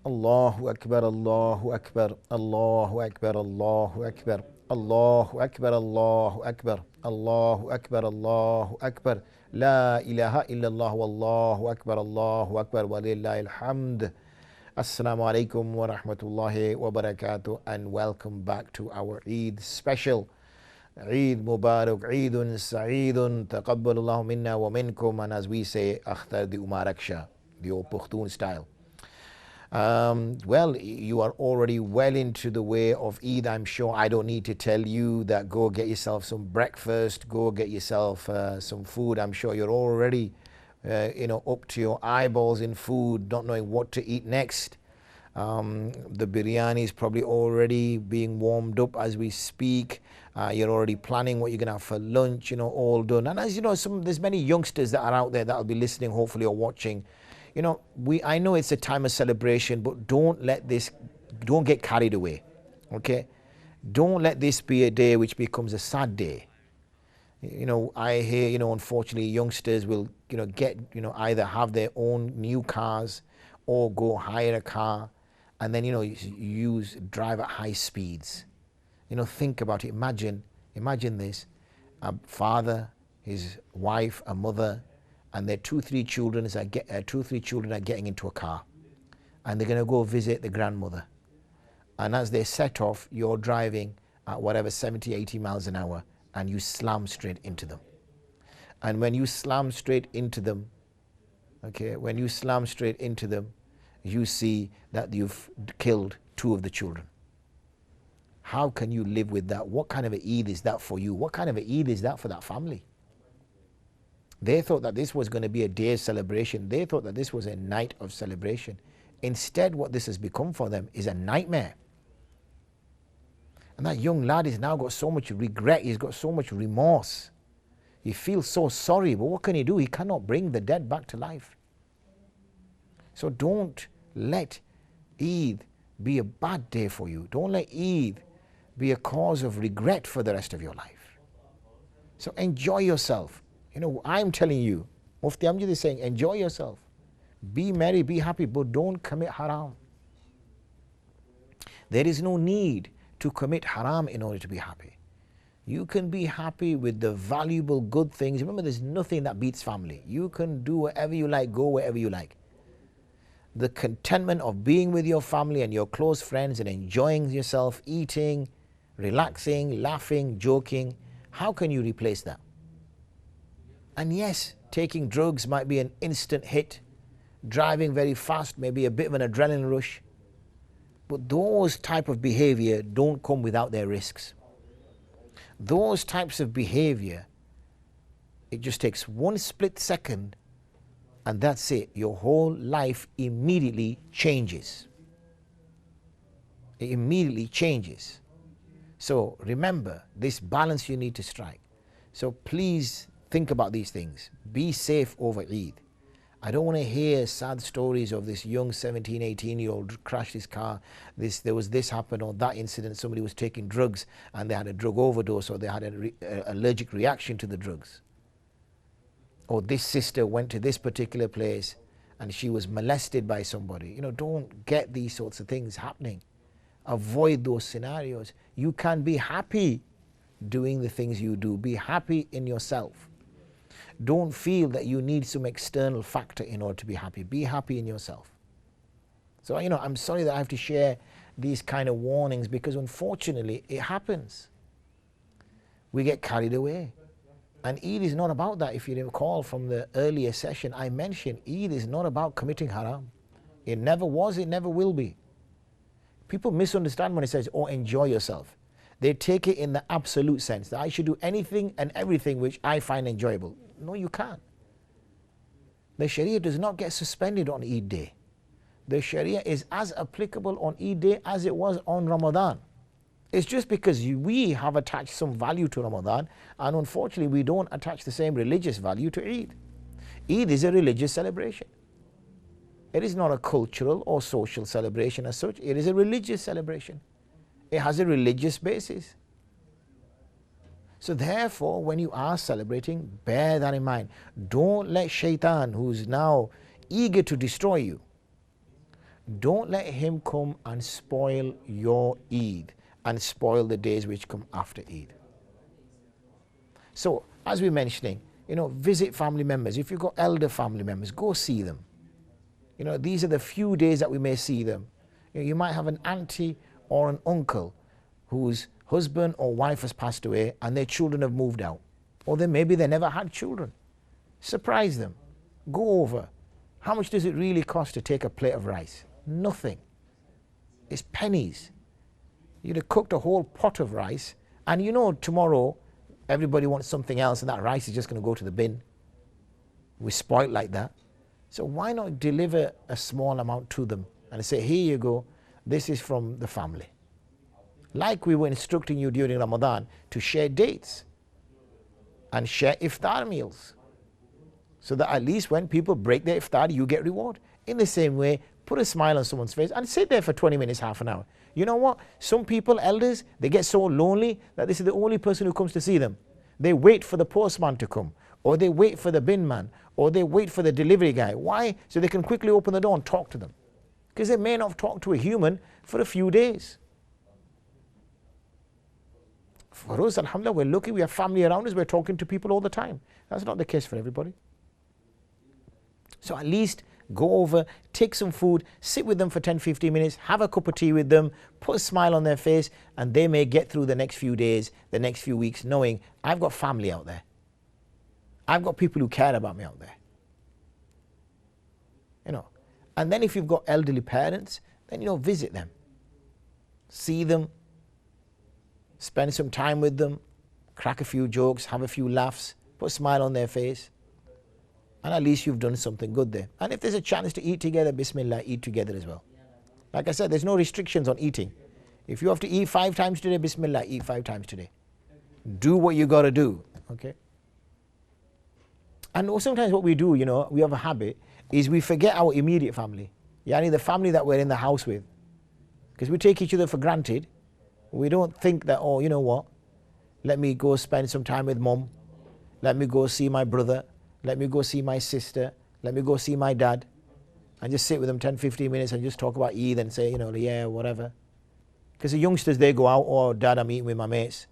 Allahu Akbar, Allahu Akbar, Allahu Akbar, Allahu Akbar, Allahu Akbar, Allahu Akbar, Allahu Akbar, Allahu Akbar. La ilaha illallah, Wallahu Akbar, Allahu Akbar, walillahi alhamd. Assalamu alaikum wa rahmatullahi wa barakatuh, and welcome back to our Eid special. Eid Mubarak, Eidun Sa'idun, Taqabbalallahu minna wa minkum, and as we say, Akhtar di Umaraksha, the old Pushtun style. Well, you are already well into the way of Eid. I'm sure I don't need to tell you that go get yourself some breakfast, go get yourself some food. I'm sure you're already, up to your eyeballs in food, not knowing what to eat next. The biryani is probably already being warmed up as we speak. You're already planning what you're going to have for lunch, all done. And as you know, there's many youngsters that are out there that will be listening, hopefully, or watching. I know it's a time of celebration, but don't get carried away, okay? Don't let this be a day which becomes a sad day. I hear, unfortunately, youngsters will, get, either have their own new cars or go hire a car and then, drive at high speeds. Think about it. Imagine this, a father, his wife, a mother, and their two, three children are getting into a car, and they're going to go visit the grandmother. And as they set off, you're driving at whatever 70, 80 miles an hour, and you slam straight into them. And when you slam straight into them, you see that you've killed two of the children. How can you live with that? What kind of an Eid is that for you? What kind of an Eid is that for that family? They thought that this was going to be a day of celebration. They thought that this was a night of celebration. Instead, what this has become for them is a nightmare. And that young lad has now got so much regret. He's got so much remorse. He feels so sorry, but what can he do? He cannot bring the dead back to life. So don't let Eid be a bad day for you. Don't let Eid be a cause of regret for the rest of your life. So enjoy yourself. I'm telling you, Mufti Amjad is saying, enjoy yourself. Be merry, be happy, but don't commit haram. There is no need to commit haram in order to be happy. You can be happy with the valuable good things. Remember, there's nothing that beats family. You can do whatever you like, go wherever you like. The contentment of being with your family and your close friends and enjoying yourself, eating, relaxing, laughing, joking, how can you replace that? And yes, taking drugs might be an instant hit. Driving very fast may be a bit of an adrenaline rush. But those type of behavior don't come without their risks. Those types of behavior, it just takes one split second and that's it. Your whole life immediately changes. It immediately changes. So remember, this balance you need to strike. So please think about these things. Be safe over Eid. I don't want to hear sad stories of this young 17, 18-year-old crashed his car. There was this happened or that incident. Somebody was taking drugs and they had a drug overdose or they had an allergic reaction to the drugs. Or this sister went to this particular place and she was molested by somebody. Don't get these sorts of things happening. Avoid those scenarios. You can be happy doing the things you do. Be happy in yourself. Don't feel that you need some external factor in order to be happy. Be happy in yourself. So, I'm sorry that I have to share these kind of warnings because unfortunately it happens. We get carried away. And Eid is not about that. If you recall from the earlier session, I mentioned Eid is not about committing haram. It never was, it never will be. People misunderstand when it says, oh, enjoy yourself. They take it in the absolute sense that I should do anything and everything which I find enjoyable. No, you can't. The Sharia does not get suspended on Eid day. The Sharia is as applicable on Eid day as it was on Ramadan. It's just because we have attached some value to Ramadan and unfortunately we don't attach the same religious value to Eid. Eid is a religious celebration. It is not a cultural or social celebration as such. It is a religious celebration. It has a religious basis. So therefore, when you are celebrating, bear that in mind. Don't let shaitan, who's now eager to destroy you, don't let him come and spoil your Eid and spoil the days which come after Eid. So, as we're mentioning, visit family members. If you've got elder family members, go see them. These are the few days that we may see them. You might have an auntie or an uncle whose husband or wife has passed away and their children have moved out. Or then maybe they never had children. Surprise them. Go over. How much does it really cost to take a plate of rice? Nothing. It's pennies. You'd have cooked a whole pot of rice, and tomorrow everybody wants something else and that rice is just going to go to the bin. We're spoiled like that. So why not deliver a small amount to them and say, here you go, this is from the family. Like we were instructing you during Ramadan to share dates and share iftar meals, so that at least when people break their iftar, you get reward. In the same way, put a smile on someone's face and sit there for 20 minutes, half an hour. You know what? Some people, elders, they get so lonely that this is the only person who comes to see them. They wait for the postman to come, or they wait for the bin man, or they wait for the delivery guy. Why? So they can quickly open the door and talk to them. Because they may not have talked to a human for a few days. For us, alhamdulillah, we're lucky, we have family around us, we're talking to people all the time. That's not the case for everybody. So at least go over, take some food, sit with them for 10-15 minutes, have a cup of tea with them, put a smile on their face, and they may get through the next few days, the next few weeks, knowing I've got family out there. I've got people who care about me out there. And then if you've got elderly parents, then visit them. See them, spend some time with them, crack a few jokes, have a few laughs, put a smile on their face. And at least you've done something good there. And if there's a chance to eat together, bismillah, eat together as well. Like I said, there's no restrictions on eating. If you have to eat 5 times today, bismillah, eat 5 times today. Do what you got to do, okay? And sometimes what we do, we have a habit, is we forget our immediate family. Yani the family that we're in the house with. Because we take each other for granted. We don't think that, oh, you know what, let me go spend some time with mom. Let me go see my brother. Let me go see my sister. Let me go see my dad. And just sit with them 10-15 minutes and just talk about Eid and say, yeah, whatever. Because the youngsters, they go out, oh, dad, I'm eating with my mates.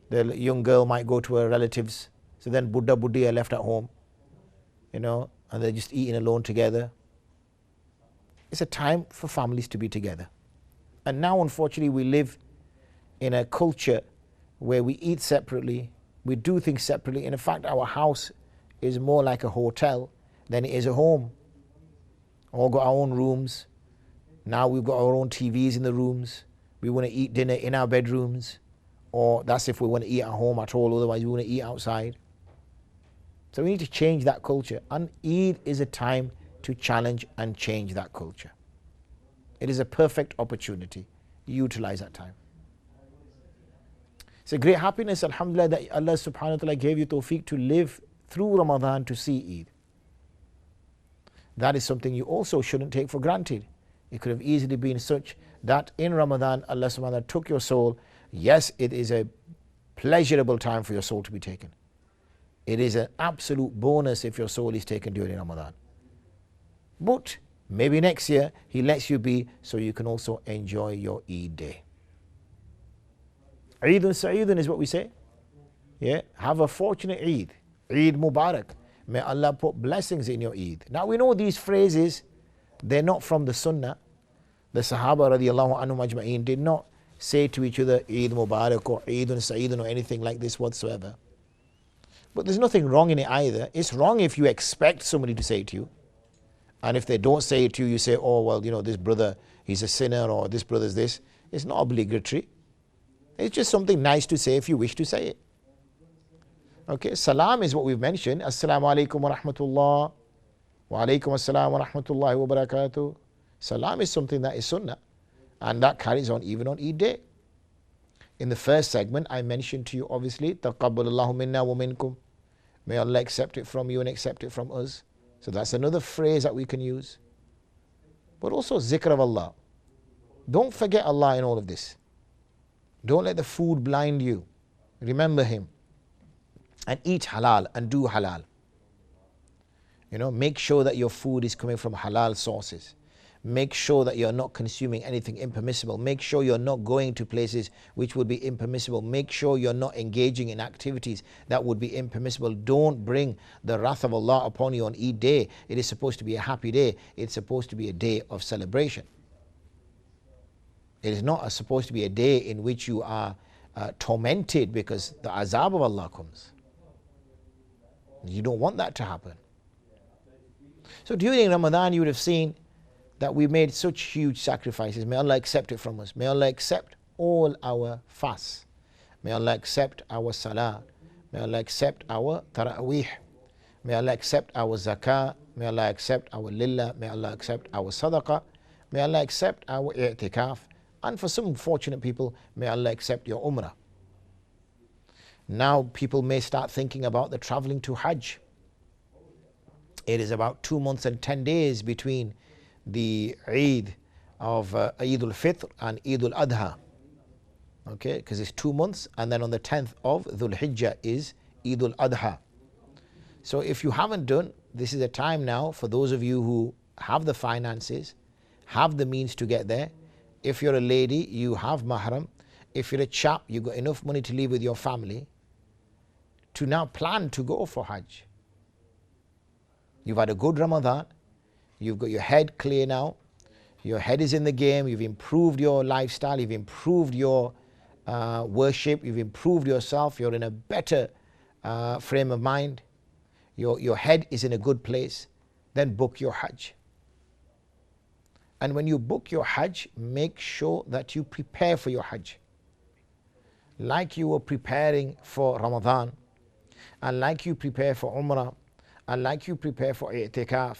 The young girl might go to her relatives. So then Buddha, Buddhi are left at home. And they're just eating alone together. It's a time for families to be together. And now, unfortunately, we live in a culture where we eat separately, we do things separately. And in fact, our house is more like a hotel than it is a home. All got our own rooms. Now we've got our own TVs in the rooms. We want to eat dinner in our bedrooms. Or that's if we want to eat at home at all, otherwise we want to eat outside. So we need to change that culture. And Eid is a time to challenge and change that culture. It is a perfect opportunity. Utilize that time. It's a great happiness, alhamdulillah, that Allah subhanahu wa ta'ala gave you tawfiq to live through Ramadan to see Eid. That is something you also shouldn't take for granted. It could have easily been such that in Ramadan, Allah subhanahu wa ta'ala took your soul. Yes, it is a pleasurable time for your soul to be taken. It is an absolute bonus if your soul is taken during Ramadan. But maybe next year He lets you be so you can also enjoy your Eid day. Eidun Sa'idun is what we say. Yeah, have a fortunate Eid. Eid Mubarak. May Allah put blessings in your Eid. Now we know these phrases, they're not from the Sunnah. The Sahaba radiallahu anhum ajma'in did not say to each other Eid Mubarak or Eidun Sa'idun or anything like this whatsoever. But there's nothing wrong in it either. It's wrong if you expect somebody to say it to you. And if they don't say it to you, you say, oh, well, this brother, he's a sinner, or this brother's this. It's not obligatory. It's just something nice to say if you wish to say it. Okay, salam is what we've mentioned. Assalamu alaikum wa rahmatullah. Wa alaikum assalam wa rahmatullahi wa barakatuh. Salam is something that is sunnah. And that carries on even on Eid day. In the first segment, I mentioned to you, obviously, taqabbalallahu minna wa minkum. May Allah accept it from you and accept it from us. So that's another phrase that we can use. But also zikr of Allah. Don't forget Allah in all of this. Don't let the food blind you. Remember Him. And eat halal and do halal. Make sure that your food is coming from halal sources. Make sure that you're not consuming anything impermissible. Make sure you're not going to places which would be impermissible. Make sure you're not engaging in activities that would be impermissible. Don't bring the wrath of Allah upon you on Eid day. It is supposed to be a happy day. It's supposed to be a day of celebration. It is not supposed to be a day in which you are tormented because the azab of Allah comes. You don't want that to happen. So during Ramadan, you would have seen that we made such huge sacrifices. May Allah accept it from us. May Allah accept all our fasts. May Allah accept our salah. May Allah accept our taraweeh. May Allah accept our zakah. May Allah accept our lillah. May Allah accept our sadaqah. May Allah accept our i'tikaf. And for some fortunate people, may Allah accept your umrah. Now people may start thinking about the traveling to Hajj. It is about 2 months and 10 days between the Eid of Eid al-Fitr and Eid al-Adha. Okay, because it's 2 months, and then on the 10th of Dhul Hijjah is Eid al-Adha. So if you haven't done, this is a time now for those of you who have the finances, have the means to get there. If you're a lady, you have mahram. If you're a chap, you've got enough money to live with your family to now plan to go for Hajj. You've had a good Ramadan. You've got your head clear now. Your head is in the game. You've improved your lifestyle. You've improved your worship. You've improved yourself. You're in a better frame of mind. Your head is in a good place. Then book your Hajj. And when you book your Hajj, make sure that you prepare for your Hajj. Like you were preparing for Ramadan, and like you prepare for Umrah, and like you prepare for i'tikaf,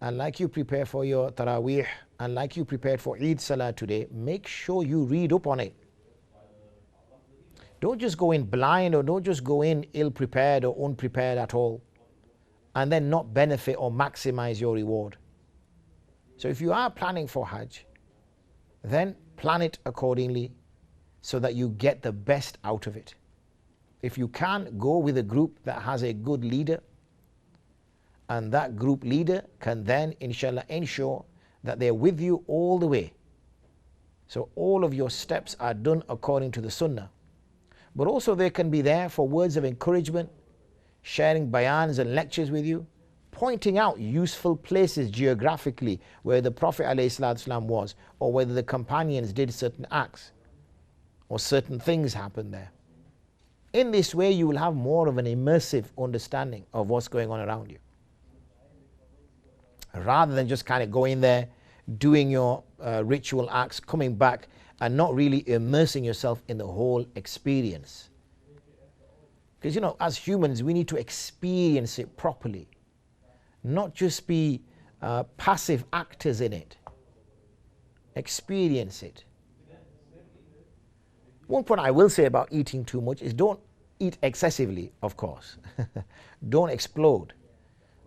and like you prepare for your Taraweeh, and like you prepared for Eid Salah today, make sure you read up on it. Don't just go in blind, or don't just go in ill-prepared or unprepared at all, and then not benefit or maximize your reward. So if you are planning for Hajj, then plan it accordingly so that you get the best out of it. If you can, go with a group that has a good leader, and that group leader can then, inshallah, ensure that they're with you all the way. So all of your steps are done according to the sunnah. But also they can be there for words of encouragement, sharing bayans and lectures with you, pointing out useful places geographically where the Prophet ﷺ was, or whether the companions did certain acts, or certain things happened there. In this way, you will have more of an immersive understanding of what's going on around you, rather than just kind of going there, doing your ritual acts, coming back, and not really immersing yourself in the whole experience. Because, you know, as humans, we need to experience it properly, not just be passive actors in it. Experience it. One point I will say about eating too much is don't eat excessively, of course. Don't explode.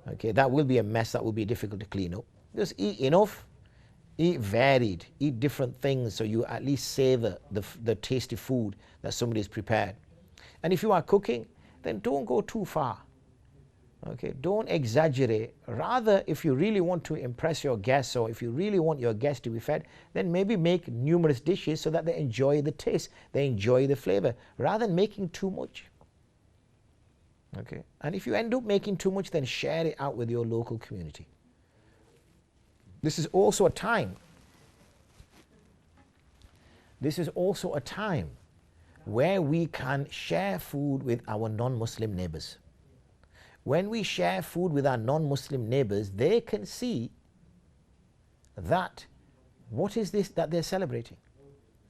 Okay, that will be a mess, that will be difficult to clean up. Just eat enough, eat varied, eat different things so you at least savor the tasty food that somebody has prepared. And if you are cooking, then don't go too far. Okay, don't exaggerate. Rather, if you really want to impress your guests, or if you really want your guests to be fed, then maybe make numerous dishes so that they enjoy the taste, they enjoy the flavor, rather than making too much. Okay, and if you end up making too much, then share it out with your local community. This is also a time. This is also a time where we can share food with our non-Muslim neighbors. When we share food with our non-Muslim neighbors, they can see that what is this that they're celebrating.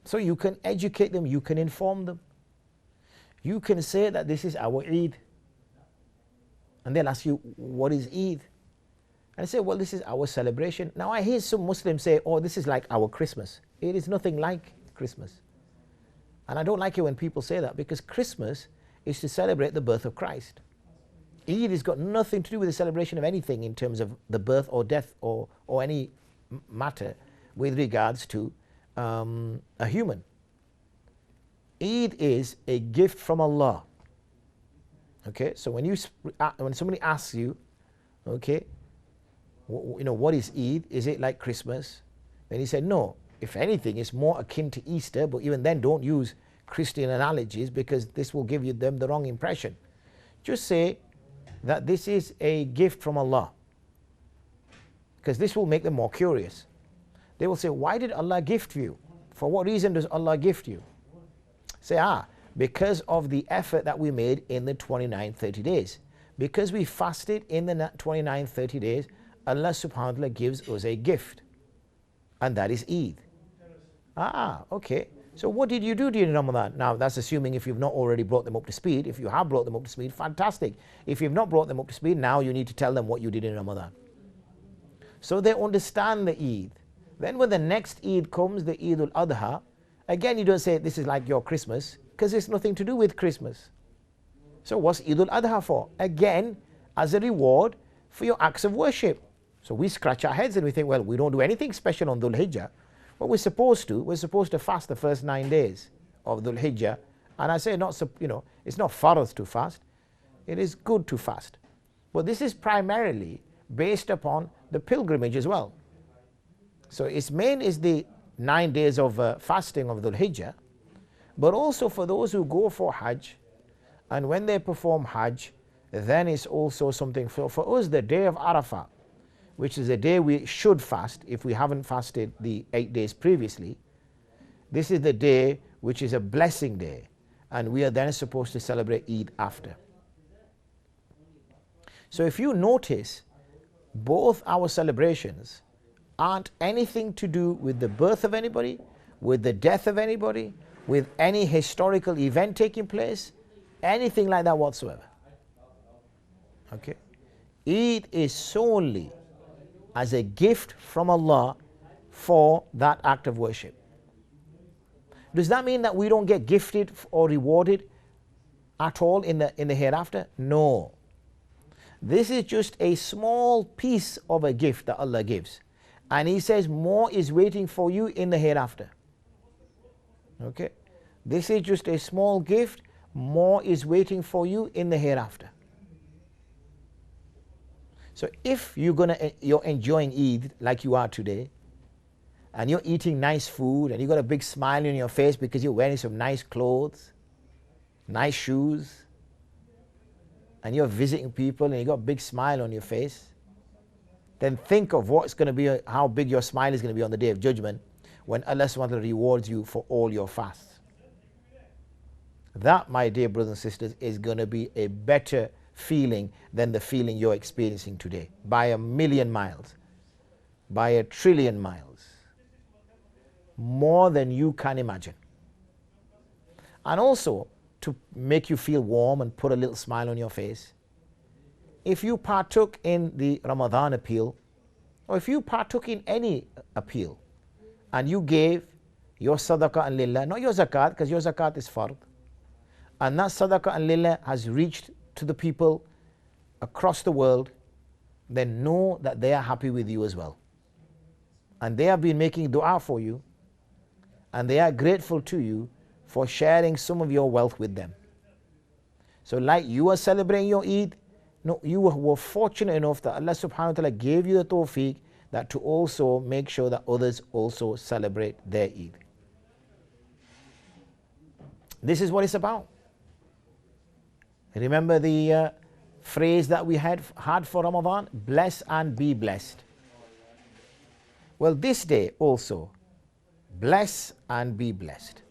So you can educate them, you can inform them. You can say that this is our Eid. And they'll ask you, what is Eid? And I say, well, this is our celebration. Now I hear some Muslims say, oh, this is like our Christmas. It is nothing like Christmas. And I don't like it when people say that, because Christmas is to celebrate the birth of Christ. Eid has got nothing to do with the celebration of anything in terms of the birth or death or any matter with regards to a human. Eid is a gift from Allah. Okay, so when somebody asks you, okay, What is Eid? Is it like Christmas? Then he said, no. If anything, it's more akin to Easter, but even then don't use Christian analogies because this will give them the wrong impression. Just say that this is a gift from Allah, because this will make them more curious. They will say, why did Allah gift you? For what reason does Allah gift you? Say, because of the effort that we made in the 29, 30 days. Because we fasted in the 29, 30 days, Allah subhanahu wa ta'ala gives us a gift. And that is Eid. Okay. So what did you do during Ramadan? Now that's assuming if you've not already brought them up to speed. If you have brought them up to speed, fantastic. If you've not brought them up to speed, now you need to tell them what you did in Ramadan. So they understand the Eid. Then when the next Eid comes, the Eid al-Adha, again you don't say this is like your Christmas, because it's nothing to do with Christmas. So what's Eid al-Adha for? Again, as a reward for your acts of worship. So we scratch our heads and we think, well, we don't do anything special on Dhul Hijjah. But we're supposed to fast the first 9 days of Dhul Hijjah. And I say it's not farz to fast. It is good to fast. But this is primarily based upon the pilgrimage as well. So its main is the 9 days of fasting of Dhul Hijjah, but also for those who go for Hajj, and when they perform Hajj, then it's also something for us, the day of Arafah, which is a day we should fast if we haven't fasted the 8 days previously. This is the day which is a blessing day, and we are then supposed to celebrate Eid after. So if you notice, both our celebrations aren't anything to do with the birth of anybody, with the death of anybody, with any historical event taking place, anything like that whatsoever. Okay? Eid is solely as a gift from Allah for that act of worship. Does that mean that we don't get gifted or rewarded at all in the hereafter? No. This is just a small piece of a gift that Allah gives. And He says more is waiting for you in the hereafter. Okay? This is just a small gift. More is waiting for you in the hereafter. So if you're enjoying Eid like you are today, and you're eating nice food, and you got a big smile on your face because you're wearing some nice clothes, nice shoes, and you're visiting people and you got a big smile on your face, then think of what's going to be, how big your smile is going to be on the Day of Judgment when Allah subhanahu wa ta'ala rewards you for all your fasts. That, my dear brothers and sisters, is going to be a better feeling than the feeling you're experiencing today, by 1,000,000 miles, by 1,000,000,000,000 miles, more than you can imagine. And also, to make you feel warm and put a little smile on your face, if you partook in the Ramadan appeal, or if you partook in any appeal, and you gave your sadaqah and lillah, not your zakat, because your zakat is fard, and that sadaqah and lillah has reached to the people across the world, then know that they are happy with you as well. And they have been making dua for you, and they are grateful to you for sharing some of your wealth with them. So like you are celebrating your Eid, no, you were fortunate enough that Allah subhanahu wa ta'ala gave you the tawfiq that to also make sure that others also celebrate their Eid. This is what it's about. Remember the phrase that we had for Ramadan? Bless and be blessed. Well, this day also, bless and be blessed.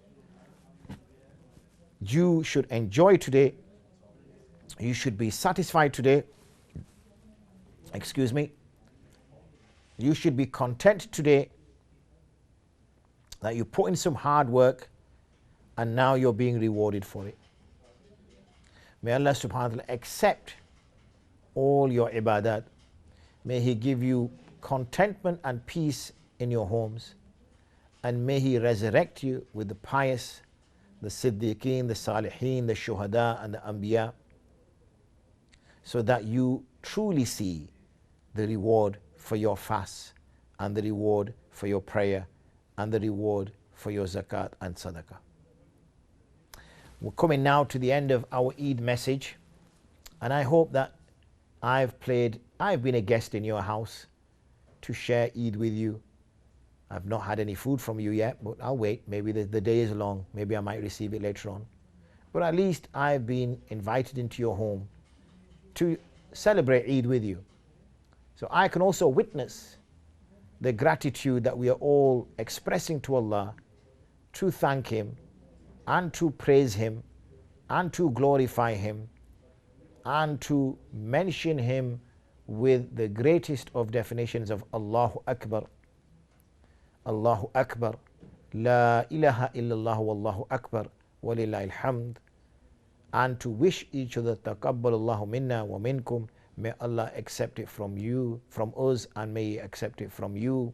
You should enjoy today. You should be satisfied today. Excuse me. You should be content today that you put in some hard work and now you're being rewarded for it. May Allah subhanahu wa ta'ala accept all your ibadat. May He give you contentment and peace in your homes. And may He resurrect you with the pious, the siddiqeen, the salihin, the shuhada and the anbiya, so that you truly see the reward for your fast, and the reward for your prayer, and the reward for your zakat and sadaqah. We're coming now to the end of our Eid message, and I hope that I've been a guest in your house, to share Eid with you. I've not had any food from you yet, but I'll wait. Maybe the day is long. Maybe I might receive it later on. But at least I've been invited into your home to celebrate Eid with you. So I can also witness the gratitude that we are all expressing to Allah, to thank Him and to praise Him and to glorify Him and to mention Him with the greatest of definitions of Allahu Akbar. Allahu Akbar, La ilaha illallah wallahu Akbar, walillahi alhamd. And to wish each other, Taqabbalallahu minna wa minkum, may Allah accept it from you, from us, and may He accept it from you.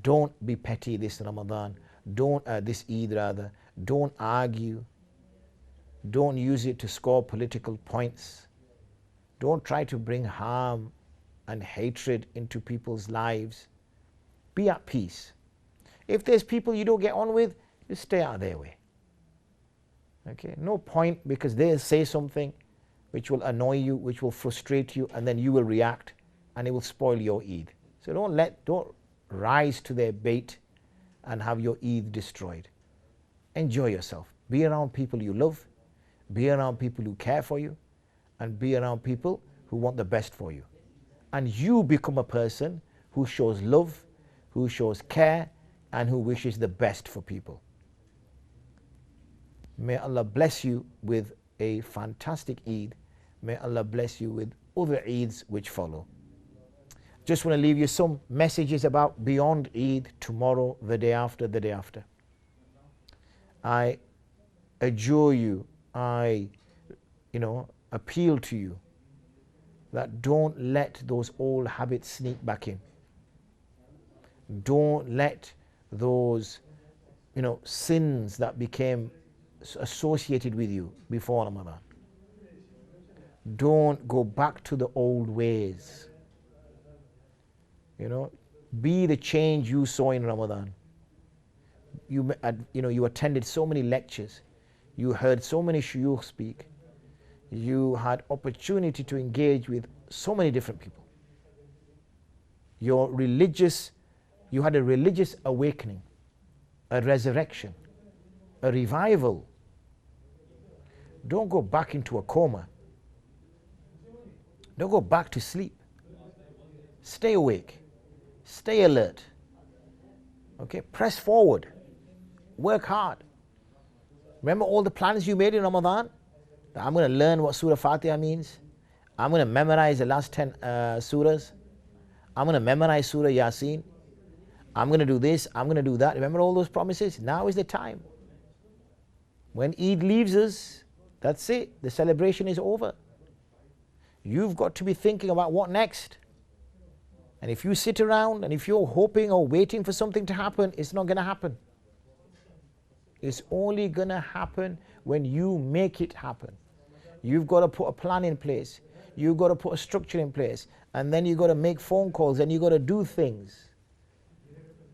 Don't be petty this Ramadan. This Eid rather. Don't argue. Don't use it to score political points. Don't try to bring harm and hatred into people's lives. Be at peace. If there's people you don't get on with, just stay out of their way. Okay? No point, because they'll say something which will annoy you, which will frustrate you, and then you will react and it will spoil your Eid. So don't rise to their bait and have your Eid destroyed. Enjoy yourself. Be around people you love, be around people who care for you, and be around people who want the best for you. And you become a person who shows love, who shows care, and who wishes the best for people. May Allah bless you with a fantastic Eid. May Allah bless you with other Eids which follow. Just want to leave you some messages about beyond Eid, tomorrow, the day after, the day after. I adjure you, I appeal to you that don't let those old habits sneak back in. Don't let those sins that became associated with you before Ramadan. Don't go back to the old ways. Be the change you saw in Ramadan. You attended so many lectures. You heard so many shuyukh speak. You had opportunity to engage with so many different people. You had a religious awakening, a resurrection, a revival. Don't go back into a coma. Don't go back to sleep. Stay awake. Stay alert. Okay, press forward. Work hard. Remember all the plans you made in Ramadan? That I'm going to learn what Surah Fatiha means. I'm going to memorize the last 10 surahs. I'm going to memorize Surah Yasin. I'm going to do this. I'm going to do that. Remember all those promises? Now is the time. When Eid leaves us, that's it. The celebration is over. You've got to be thinking about what next. And if you sit around and if you're hoping or waiting for something to happen, it's not going to happen. It's only going to happen when you make it happen. You've got to put a plan in place. You've got to put a structure in place. And then you've got to make phone calls and you've got to do things.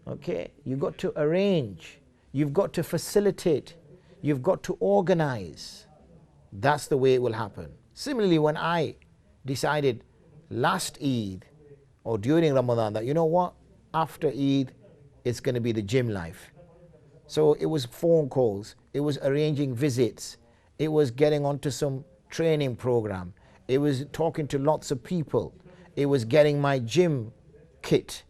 Okay? You've got to arrange. You've got to facilitate. You've got to organize. That's the way it will happen. Similarly, when I decided last Eid or during Ramadan that, you know what, after Eid, it's going to be the gym life. So it was phone calls, it was arranging visits, it was getting onto some training program, it was talking to lots of people, it was getting my gym kit,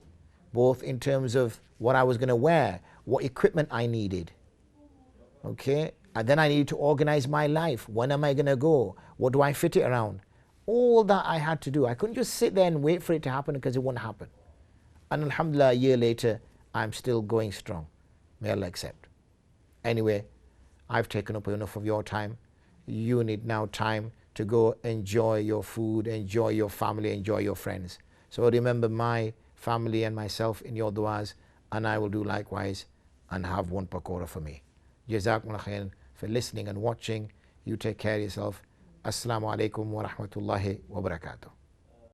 both in terms of what I was going to wear, what equipment I needed. Okay? And then I needed to organize my life. When am I going to go? What do I fit it around? All that I had to do. I couldn't just sit there and wait for it to happen because it wouldn't happen. And alhamdulillah, a year later, I'm still going strong. May Allah accept. Anyway, I've taken up enough of your time. You need now time to go enjoy your food, enjoy your family, enjoy your friends. So remember my family and myself in your du'as, and I will do likewise and have one pakora for me. Jazakumullah khairan for listening and watching. You take care of yourself. Assalamu alaikum wa rahmatullahi wa barakatuh.